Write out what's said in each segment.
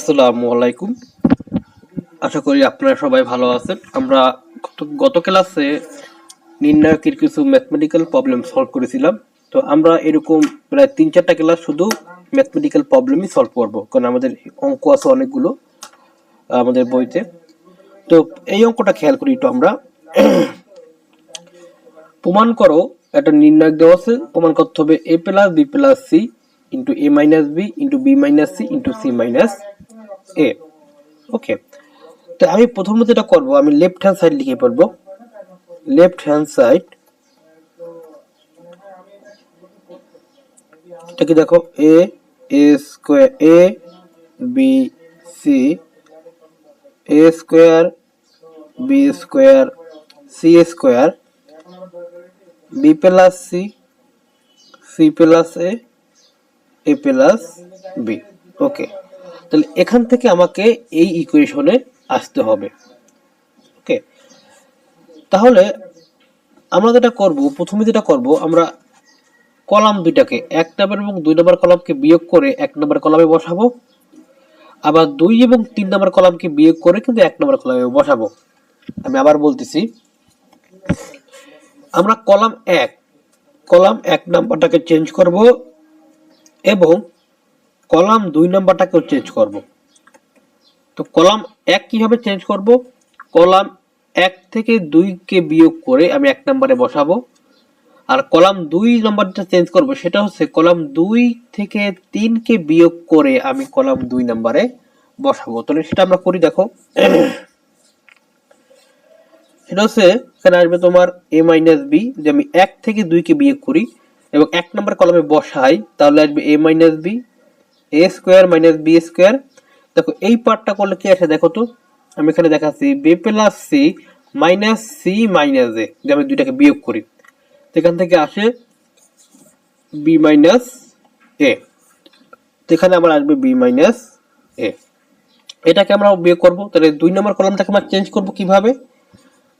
আসসালামু আলাইকুম। আশা করি আপনারা সবাই ভালো আছেন। আমরা গত ক্লাসে নির্ণায়কের কিছু ম্যাথমেটিক্যাল প্রবলেম সলভ করেছিলাম। তো আমরা এরকম প্রায় 3-4টা ক্লাস শুধু ম্যাথমেটিক্যাল প্রবলেমই সলভ করব, কারণ আমাদের অঙ্ক আছে অনেকগুলো আমাদের বইতে। তো এই অঙ্কটা খেয়াল করি একটু আমরা। প্রমাণ করো, একটা নির্ণায়ক দেওয়া আছে, প্রমাণ করতে হবে a plus b plus c into a minus b into b minus c into c minus a। ওকে, তো আমি প্রথমত যেটা করবো, আমি লেফট হ্যান্ড সাইড লিখে পড়বো। লেফট হ্যান্ড সাইড এটাকে দেখো A square A B C A square B square C square B plus C C plus A plus B. Okay, তাহলে এখান থেকে আমাকে এই ইকুয়েশনে আসতে হবে। ওকে, তাহলে আমরা যেটা করব, প্রথমে যেটা করব, আমরা কলাম দুইটাকে 1 নম্বর এবং 2 নম্বর কলামকে বিয়োগ করে 1 নম্বর কলামে বসাবো, আবার 2 এবং 3 নম্বর কলামকে বিয়োগ করে কিন্তু 1 নম্বর কলামে বসাবো। আমি আবার বলতেছি, আমরা কলাম 1 নাম্বারটাকে চেঞ্জ করব এবং কলাম 2 নাম্বারটাকেও চেঞ্জ করব। তো কলাম 1 কিভাবে চেঞ্জ করব? কলাম 1 থেকে 2 কে বিয়োগ করে আমি 1 নম্বরে বসাবো, আর কলাম 2 নম্বরটা চেঞ্জ করব, সেটা হচ্ছে কলাম 2 থেকে 3 কে বিয়োগ করে আমি কলাম 2 নম্বরে বসাবো। তাহলে সেটা আমরা করি, দেখো। সেটা হচ্ছে এখানে আসবে তোমার a মাইনাস b, যে আমি 1 থেকে 2 কে বিয়োগ করি এবং 1 নম্বর কলামে বসাই, তাহলে আসবে a minus b a square minus b square. দেখো এই পার্টটা করলে কি আসে দেখো তো, আমি এখানে দেখাচ্ছি b plus c minus c minus a, যে আমি দুইটাকে বিয়োগ করি, এখান থেকে আসে b মাইনাস a, তো এখানে আমার আসবে b মাইনাস a। এটাকে আমরা বিয়োগ করব, তাহলে 2 নম্বর কলামটাকে আমরা চেঞ্জ করব কিভাবে?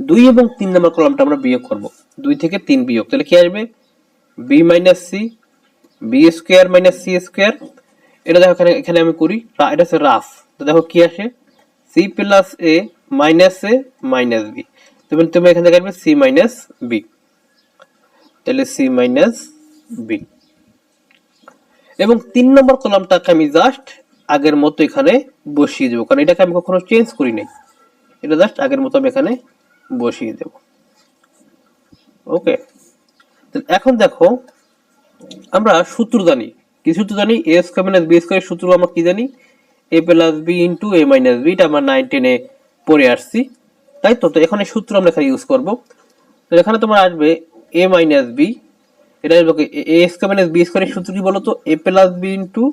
2 এবং 3 নম্বর কলামটা আমরা বিয়োগ করব, 2 থেকে 3 বিয়োগ, তাহলে কি আসবে b minus c b square minus c square. এটা দেখো এখানে আমি করি, এটা হচ্ছে রাফ, তো দেখো কি আসে c plus a minus b, তুমি এখান থেকে আসবে c মাইনাস b, তাহলে c মাইনাস b। এবং 3 নম্বর কলামটাকে আমি জাস্ট আগের মতো এখানে বসিয়ে দেবো, কারণ এটাকে আমি কখনো চেঞ্জ করি নাই, এটা জাস্ট আগের মতো আমি এখানে বসিয়ে দেব। ওকে, এখন দেখো আমরা সূত্র জানি, কি সূত্র জানি? a square minus b square সূত্র আমরা কি জানি? a plus b into a minus b, এটা আমরা 9-10 এ পড়ে আসছি, তাই তো। তো এখানে সূত্র আমরা এখানে ইউজ করব। তো এখানে তোমার আসবে a মাইনাস b, এটা আসবে a স্কয়ার মাইনাস b স্কয়ারের সূত্র কি বলো তো? a plus b into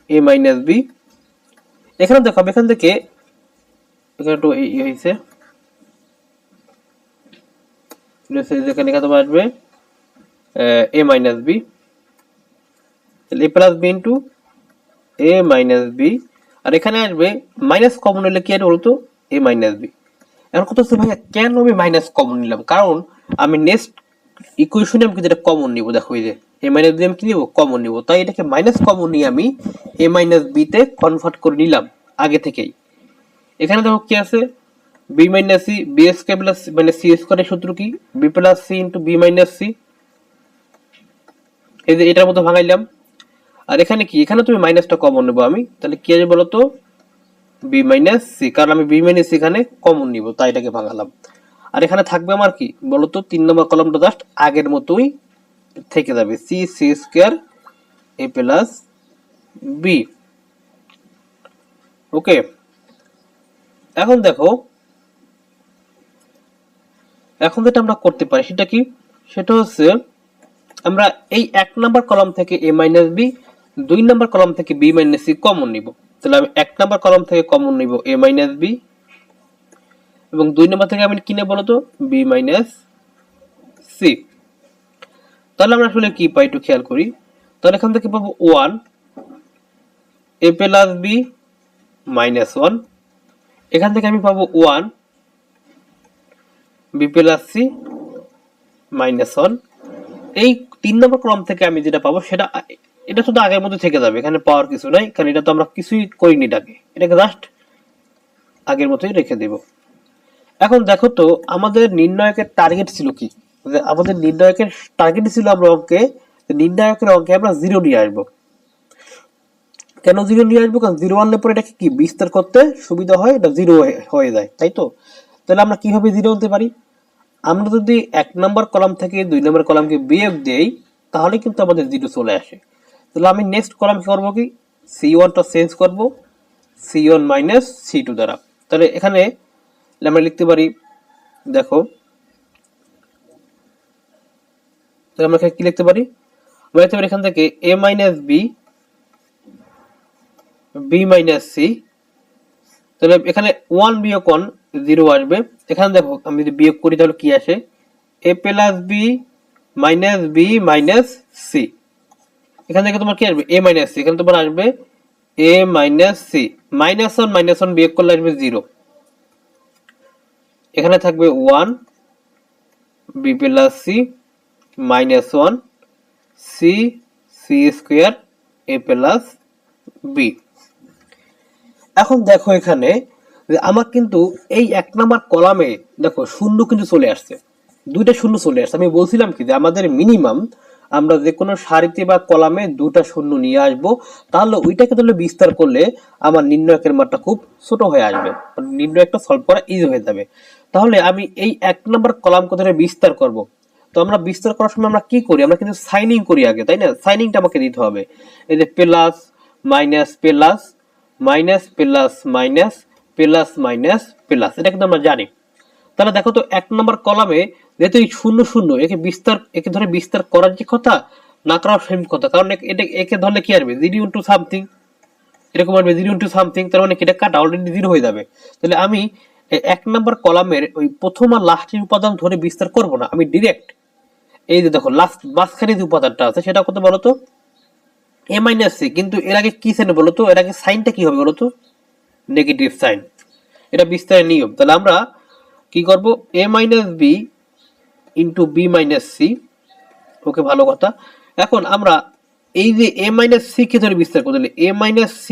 a minus b। এখানে দেখো এখান থেকে এখানে একটু হয়েছে, এখানে তোমার আসবে a মাইনাস b, তাহলে a plus b into a minus b, আর এখানে আসবে মাইনাস কমন নিলে কি আসবে বলতো? a minus b। এখন কথা হচ্ছে ভাইয়া কেন আমি মাইনাস কমন নিলাম? কারণ আমি নেক্সট ইকুয়েশনে আমি যেটা কমন নিব, দেখো এই যে a মাইনাস b আমি কি নিব? কমন নিব, তাই এটাকে মাইনাস কমন নিয়ে আমি a মাইনাস b তে কনভার্ট করে নিলাম আগে থেকেই। এখানে দেখো কি আছে, b minus c b square plus মানে c স্কয়ারের সূত্র কি? b plus c into b minus c, এই যে এটার মতো ভাঙাইলাম। আর এখানে কি, এখানে তুমি মাইনাসটা কমন নেবো আমি, তাহলে কি আসবে বলতো? b মাইনাস c, কারণ আমি b মাইনাস c এখানে কমন নিব, তাই এটাকে ভাঙালাম। আর এখানে থাকবে আমার কি বলতো? 3 নম্বর কলামটা জাস্ট আগের মতোই থেকে যাবে, c c square a plus b। ওকে, এখন দেখো, এখন যেটা আমরা করতে পারি সেটা কি? সেটা হচ্ছে আমরা এই 1 নম্বর কলাম থেকে a minus b, 2 number column থেকে b মাইনাস c কমন নিব। তাহলে আমি 1 নম্বর কলাম থেকে কমন নিব a মাইনাস b, এবং 2 নম্বর থেকে আমি কি নেব বলতো? b minus c। তাহলে আমরা আসলে কি পাই একটু খেয়াল করি, তাহলে এখান থেকে পাবো 1 a প্লাস b মাইনাস 1, এখান থেকে আমি পাবো 1 b প্লাস c মাইনাস 1। এই 3 নম্বর কলাম থেকে আমি যেটা পাবো সেটা এটা শুধু আগের মধ্যে থেকে যাবে, এখানে পাওয়ার কিছু নাই, কারণ এটা তো আমরা কিছুই করিনি, এটাকে জাস্ট আগের মতোই রেখে দেব। এখন দেখো তো আমাদের নির্ণায়কের টার্গেট ছিল কি, আমাদের নির্ণায়কের টার্গেট ছিল আমরা অঙ্কে, নির্ণায়কের অঙ্কে আমরা 0 নিয়ে আসবো। কেন 0 নিয়ে আসবো? কারণ 0 আনলে পরে এটাকে কি বিস্তার করতে সুবিধা হয়, এটা 0 হয়ে যায়, তাই তো। তাহলে আমরা কিভাবে 0 আনতে পারি? আমরা যদি 1 নম্বর কলাম থেকে 2 নম্বর কলামকে বিয়োগ দেই, তাহলে কিন্তু আমাদের 0 চলে আসে। তাহলে আমি নেক্সট কলাম করবো কি, C1 টা চেঞ্জ করব C1 মাইনাস C2 দ্বারা। তাহলে এখানে আমরা লিখতে পারি, দেখো তাহলে আমরা কি লিখতে পারি, আমরা লিখতে পারি এখান থেকে A minus B, B minus C। তাহলে এখানে 1 বিয়োগ 1 0 আসবে। এখানে দেখো আমি যদি বিয়োগ করি তাহলে কি আসে, A plus B minus B minus C। এখান থেকে তোমার কি আসবে, A মাইনাস C, এখানে তোমার আসবে A মাইনাস C, মাইনাস 1 বিয়োগ করলে আসবে 0। এখানে থাকবে 1 B plus C minus 1 C C square A plus B। এখন দেখো এখানে যে আমার কিন্তু এই 1 নাম্বার কলামে দেখো শূন্য কিন্তু চলে আসছে, দুইটা শূন্য চলে আসছে। আমি বলছিলাম কি যে আমাদের মিনিমাম আমরা যে কোনো সারিতে বা কলামে দুটা শূন্য নিয়ে আসবো, তাহলে ওইটাকে তাহলে বিস্তার করলে আমার নির্ণায়কের মানটা খুব ছোট হয়ে আসবে, নির্ণায়কটা সলভ করা ইজি হয়ে যাবে। তাহলে আমি এই 1 নাম্বার কলামকে ধরে বিস্তার করব। তো আমরা বিস্তার করার সময় আমরা কি করি, আমরা কিন্তু সাইনিং করি আগে, তাই না? সাইনিংটা আমাকে দিতে হবে। এই যে plus minus plus minus plus minus plus minus plus, এটা কিন্তু আমরা জানি। তাহলে দেখো তো 1 নম্বর কলামে যেহেতু এই শূন্য শূন্য, একে ধরে বিস্তার করার যে কথা, না করার সেম কথা, কারণ এটা একে ধরলে কি আসবে 0 ইন্টু সামথিং, এরকম আসবে 0 ইন্টু সামথিং, তার মানে এটা কাটা অলরেডি 0 হয়ে যাবে। তাহলে আমি 1 নম্বর কলামের ওই প্রথম আর লাস্টের উপাদান ধরে বিস্তার করব না, আমি ডিরেক্ট এই যে দেখো লাস্ট মাঝখানে যে উপাদানটা আছে সেটা কত বলতো, A মাইনাস C। কিন্তু এর আগে কি সাইন বলতো, এর আগে সাইনটা কি হবে বলতো, নেগেটিভ সাইন। এটা বিস্তারের নিয়ম। তাহলে আমরা কি করব, A minus B into B minus C। ওকে, ভালো কথা। এখন আমরা এই যে A মাইনাস C কে ধরে বিস্তার করতে হলে A মাইনাস C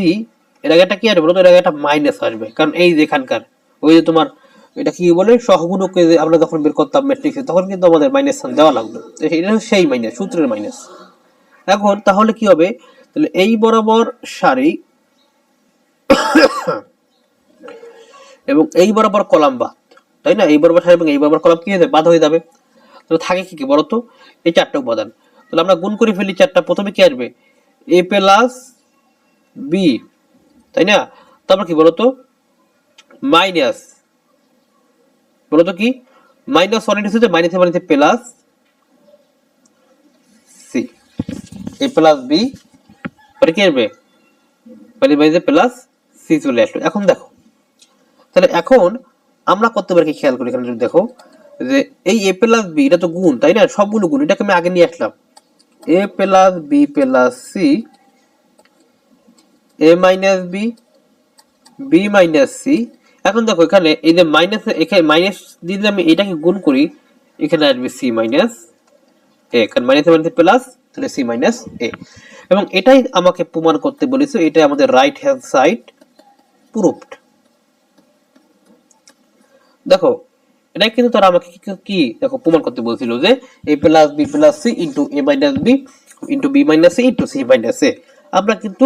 এর আগে একটা কি আসবে বলতো, এর আগে একটা মাইনাস আসবে, কারণ এই যে এখানকার ওই যে তোমার এটা কি বলে সহগুণকে আমরা যখন বের করতাম ম্যাট্রিক্সে, তখন কিন্তু আমাদের মাইনাস সাইন দেওয়া লাগলো, এটা সেই মাইনাস, সূত্রের মাইনাস। এখন তাহলে কি হবে, তাহলে এই বরাবর সারি এবং এই বরাবর কলাম বাদ, তাই না? এই বরাবর সারি এবং এই বরাবর কলাম কি হয়ে যাবে, বাদ হয়ে যাবে। তো থাকে কি কি বলতো, এই চারটা উপাদান। তাহলে আমরা গুণ করে ফেলি চারটা। প্রথমে কি আসবে, A প্লাস B, তাই না? তারপর কি বলতো, মাইনাস, বলতো কি মাইনাস 1 হচ্ছে মাইনাসে মাইনাসে plus C, A plus B, পরে কি আসবে মাইনাসে প্লাস C চলে আসলো। এখন দেখো, তাহলে এখন আমরা করতে পারি কি, খেয়াল করি এখানে যদি দেখো যে এই A প্লাস B এটা তো গুণ, তাই না? সবগুলো গুণ, এটাকে আমি আগে নিয়ে আসলাম A plus B plus C, A minus B B minus C। এখন দেখো এখানে এই যে মাইনাস, এখানে মাইনাস দিয়ে যদি আমি এটাকে গুণ করি, এখানে আসবে C মাইনাস A, কারণ মাইনাসে মাইনাসে প্লাস, তাহলে C মাইনাস A। এবং এটাই আমাকে প্রমাণ করতে বলেছে, এটাই আমাদের রাইট হ্যান্ড সাইড প্রুফড। দেখো এটা কিন্তু তারা আমাকে কি দেখো প্রমাণ করতে বলছিল যে A plus B plus C into A minus B into B minus C into C minus A। আমরা কিন্তু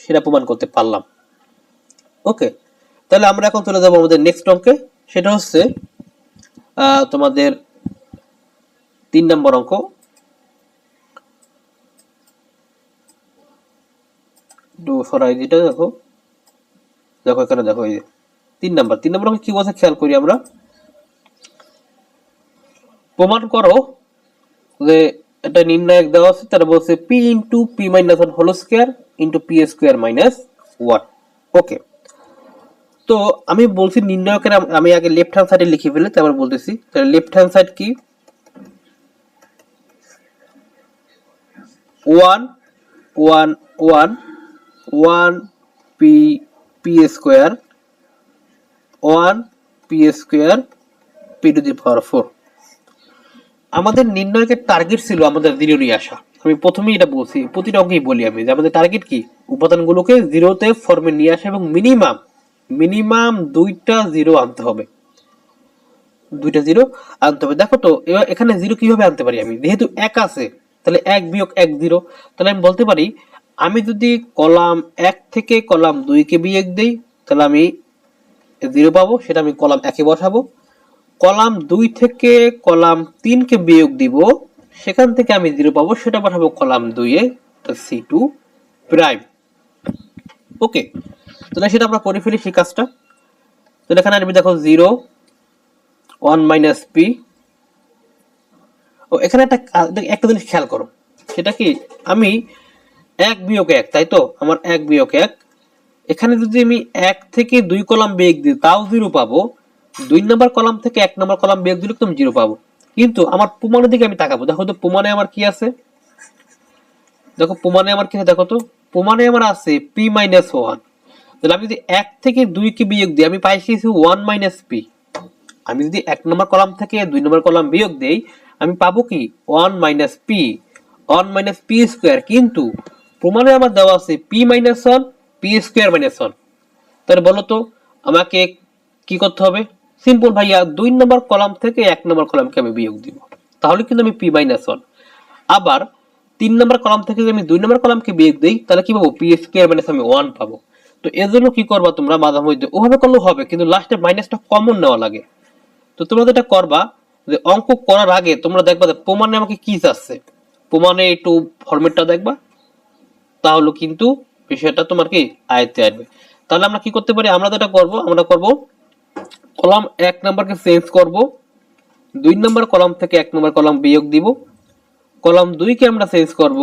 সেটা প্রমাণ করতে পারলাম। ওকে, তাহলে আমরা এখন চলে যাবো আমাদের নেক্সট অঙ্কে। সেটা হচ্ছে তোমাদের 3 নম্বর অঙ্ক। সরাই যেটা দেখো, দেখো এখানে দেখো এই যে 3 নম্বর অঙ্কে কি বলছে খেয়াল করি আমরা। প্রমাণ করো যে এটা নির্ণায়ক দেওয়া আছে, তারা বলছে P into P minus 1 whole square into P square minus 1। Okay, তো আমি বলছি নির্ণায়কের, আমি আগে লেফট হ্যান্ড সাইডে লিখে ফেলি, তারপর বলতেছি। তাহলে লেফট হ্যান্ড সাইড কি, 1 1 1 1 P P square 1 P square P to the power 4। আমাদের নির্ণায়কের টার্গেট ছিল আমাদের 0 নিয়ে আসা, আমি প্রথমেই এটা বলছি, প্রতিটা অঙ্কেই বলি আমি যে আমাদের টার্গেট কি, উপাদানগুলোকে জিরোতে ফর্মে নিয়ে আসা এবং মিনিমাম মিনিমাম দুইটা জিরো আনতে হবে, দুইটা জিরো আনতে হবে। দেখো তো এবার এখানে জিরো কিভাবে আনতে পারি আমি, যেহেতু এক আছে তাহলে এক বিয়োগ এক জিরো, তাহলে আমি বলতে পারি আমি যদি কলাম এক থেকে কলাম দুইকে বিয়োগ দিই তাহলে আমি জিরো পাবো, সেটা আমি কলাম একে বসাবো। কলাম দুই থেকে কলাম তিনকে বিয়োগ দিব, সেখান থেকে আমি জিরো পাবো, সেটা বসাবো কলাম দুইয়ে, তো C2 প্রাইম। ওকে, তাহলে সেটা আমরা করে ফেলি সেই কাজটা। তাহলে এখানে আসবে দেখো 0 1 মাইনাস পি। ও এখানে একটা জিনিস খেয়াল করো, সেটা কি, আমি এক বিয়োগ এক, তাই তো আমার এক বিয়োগ এক, এখানে যদি আমি এক থেকে দুই কলাম বিয়োগ দিই তাও জিরো পাবো, দুই নম্বর কলাম থেকে এক নম্বর কলাম বিয়োগ দিলে তুমি জিরো পাবো। কিন্তু আমার প্রমাণের দিকে আমি তাকাবো, দেখো তো প্রমাণে আমার কি আছে, দেখো প্রমাণে আমার কি আছে, দেখো তো প্রমাণে আমার আছে পি মাইনাস ওয়ান। তাহলে আমি যদি এক থেকে দুইকে বিয়োগ দিই আমি পাইছি ওয়ান মাইনাস পি। আমি যদি এক নম্বর কলাম থেকে দুই নম্বর কলাম বিয়োগ দেই আমি পাবো কি one minus P, one minus P square. কিন্তু প্রমাণে আমার দেওয়া আছে P minus one P square minus one. তাহলে বলো তো আমাকে কি করতে হবে, সিম্পল ভাইয়া, দুই নম্বর কলাম থেকে এক নম্বর কলামকে আমি বিয়োগ দিব, তাহলে কিন্তু আমি পি মাইনাস ওয়ান। আবার তিন নম্বর কলাম থেকে যদি আমি দুই নম্বর কলামকে বিয়োগ দিই তাহলে কি পাবো, পি স্কোয়ার মাইনাস আমি ওয়ান পাবো। তো এর জন্য কি করবা তোমরা মাঝে মধ্যে, ওভাবে করলেও হবে কিন্তু লাস্টে মাইনাসটা কমন নেওয়া লাগে। তো তোমরা যেটা করবা যে অঙ্ক করার আগে তোমরা দেখবা যে প্রমাণে আমাকে কি চাচ্ছে, প্রমাণে একটু ফরম্যাটটা দেখবা, তাহলে কিন্তু বিষয়টা তোমার কি আয়ত্তে আসবে। তাহলে আমরা কি করতে পারি, আমরা যেটা করব, আমরা করব কলাম এক নাম্বারকে চেঞ্জ করব, দুই নাম্বার কলাম থেকে এক নাম্বার কলাম বিয়োগ দিব, কলাম দুইকে আমরা চেঞ্জ করব,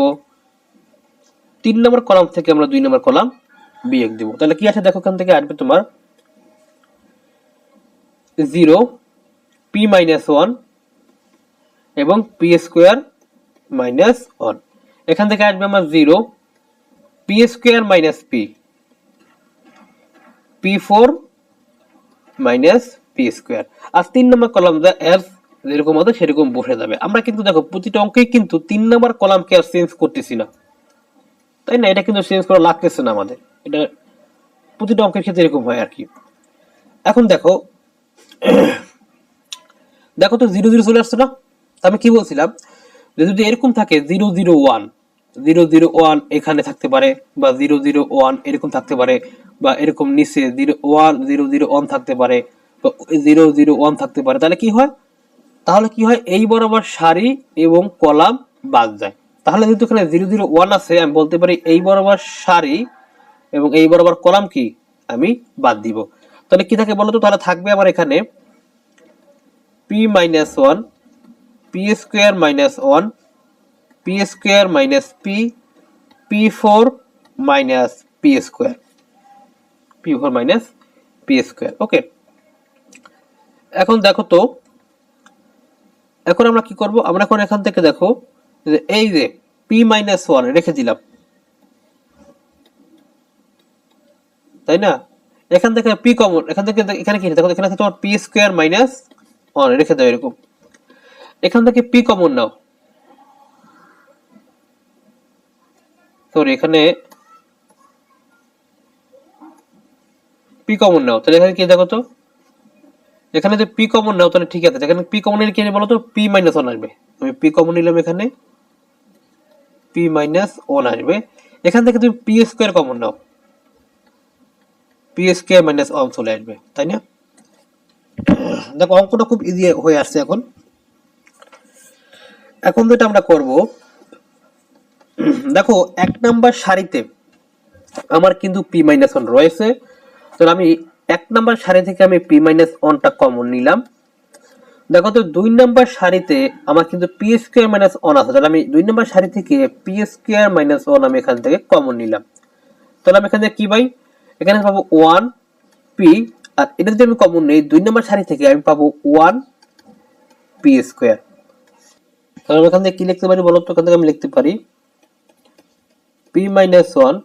তিন নাম্বার কলাম থেকে আমরা দুই নাম্বার কলাম বিয়োগ দিব। তাহলে কি আছে দেখো, এখান থেকে আসবে তোমার 0 পি মাইনাস ওয়ান এবং পি স্কোয়ার মাইনাস ওয়ান। এখান থেকে আসবে আমার 0 P square minus P, P4 minus P square. আর তিন নম্বর কলাম এর যেরকম হবে সেরকম বসে যাবে। আমরা কিন্তু দেখো প্রতিটা অঙ্কেই কিন্তু তিন নম্বর কলামকে আর চেঞ্জ করতেছি না, তাই না, এটা কিন্তু চেঞ্জ করা লাগতেছে না আমাদের, এটা প্রতিটা অঙ্কের ক্ষেত্রে এরকম হয় আর কি। এখন দেখো দেখো তো 0 0 চলে আসছে না, আমি কি বলছিলাম যে যদি এরকম থাকে 0 0 1 0 0 1 এখানে থাকতে পারে, বা 0 0 1 এরকম থাকতে পারে, বা এরকম নিচে 0 1 0 0 1 থাকতে পারে, বা 0 0 1 থাকতে পারে, তাহলে কি হয়, তাহলে কি হয় এই বরাবর সারি এবং কলাম বাদ যায়। তাহলে যেহেতু এখানে 0 0 1 আছে আমি বলতে পারি এই বরাবর সারি এবং এই বরাবর কলাম কি আমি বাদ দিব। তাহলে কি থাকে বলতো, তাহলে থাকবে আমার এখানে P minus one P square minus one P square minus P P4 minus P square, P4 minus P square. Okay, এখন দেখো তো এখন আমরা কি করব, আমরা এখন এখান থেকে দেখো যে এই যে পি মাইনাস ওয়ান রেখে দিলাম, তাই না, এখান থেকে পি কমন, এখান থেকে এখানে কি দেখো, এখানে তোমার পি স্কোয়ার মাইনাস ওয়ান রেখে দাও এরকম, এখান থেকে পি কমন নাও, সরি এখানে পি কমন নাও, তাহলে এখানে কি দেখো তো, এখানে যদি পি কমন নাও তাহলে ঠিক আছে, এখানে পি কমন নিলে কি বলো তো, পি মাইনাস ওয়ান আসবে, আমি পি কমন নিলাম এখানে পি মাইনাস ওয়ান আসবে, এখান থেকে তুমি পি স্কোয়ার কমন নাও, পি স্কোয়ার মাইনাস ওয়ান চলে আসবে, তাই না। দেখো অঙ্কটা খুব ইজি হয়ে আসছে এখন। এখন যেটা আমরা করব, দেখো এক নাম্বার সারিতে আমার কিন্তু পি মাইনাস ওয়ান রয়েছে, তাহলে আমি এক নাম্বার সারি থেকে আমি পি মাইনাস ওয়ানটা কমন নিলাম। দেখো তো দুই নাম্বার সারিতে আমার কিন্তু পি স্কোয়ার মাইনাস ওয়ান আছে, তাহলে আমি দুই নাম্বার সারি থেকে পি স্কোয়ার মাইনাস ওয়ান আমি এখান থেকে কমন নিলাম। তাহলে আমি এখান থেকে কি পাই, এখানে পাবো ওয়ান পি, আর এটা যদি আমি কমন নেই দুই নাম্বার সারি থেকে আমি পাবো ওয়ান পি স্কোয়ার। তাহলে আমি এখান থেকে কি লিখতে পারি বলো তো, এখান থেকে আমি লিখতে পারি P minus one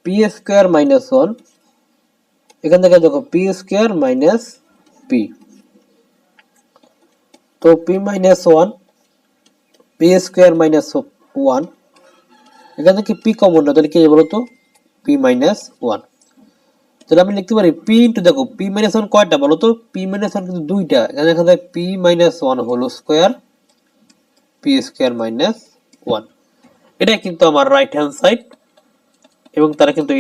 P square minus one, এখান থেকে দেখো পি স্কোয়ার মাইনাস পি, তো P minus one P square minus 1, এখান থেকে পি কমন না, তাহলে কি বলতো পি মাইনাস 1। তাহলে আমি লিখতে পারি পি ইন্টু, দেখো পি মাইনাস 1 কয়টা বলো তো, পি মাইনাস 1 কিন্তু দুইটা, এখানে দেখা যায় P minus 1 whole square P square minus 1, এটাই কিন্তু আমার রাইট হ্যান্ড সাইড। এবং তারা কিন্তু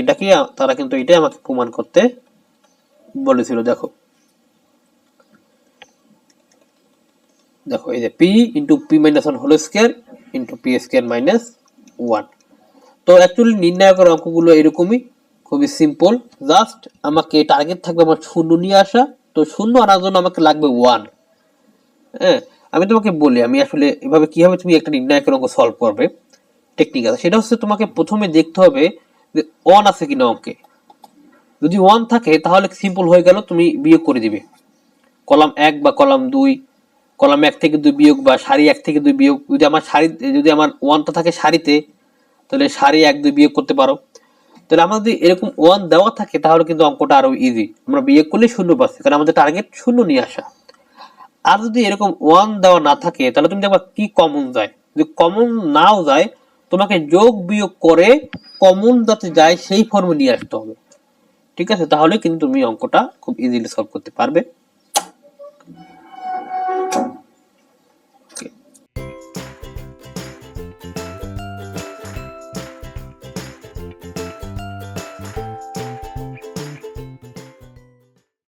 এটাই আমাকে প্রমাণ করতে বলেছিল। দেখো দেখো এই যে P into P minus 1 whole square into P square minus 1। তো অ্যাকচুয়ালি নির্ণায়কের অঙ্কগুলো এরকমই, খুবই সিম্পল। জাস্ট আমাকে টার্গেট থাকবে আমার শূন্য নিয়ে আসা, তো শূন্য আনার জন্য আমাকে লাগবে 1। হ্যাঁ, আমি তোমাকে বলি আমি আসলে এভাবে কিভাবে তুমি একটা নির্ণায়কের অঙ্ক সলভ করবে, টেকনিক্যাল। সেটা হচ্ছে তোমাকে প্রথমে দেখতে হবে যে 1 আছে কিনা অঙ্কে। যদি 1 থাকে তাহলে সিম্পল হয়ে গেল, তুমি বিয়োগ করে দিবে কলাম 1 বা কলাম 2, কলাম 1 থেকে 2 বিয়োগ বা সারি 1 থেকে 2 বিয়োগ। যদি আমার 1টা থাকে সারিতে, তাহলে সারি 1 2 বিয়োগ করতে পারো। তাহলে আমার যদি এরকম 1 দেওয়া থাকে তাহলে কিন্তু অঙ্কটা আরো ইজি, আমরা বিয়োগ করলে শূন্য পাচ্ছি, কারণ আমাদের টার্গেট শূন্য নিয়ে আসা। আর যদি এরকম 1 দেওয়া না থাকে তাহলে তুমি দেখবা কি কমন যায়। যদি কমন নাও যায়, তোমাকে যোগ বিয়োগ করে কমন যাতে যায় সেই ফর্মে নিয়ে আসতে হবে। ঠিক আছে, তাহলে কিন্তু তুমি অঙ্কটা খুব ইজিলি সলভ করতে পারবে।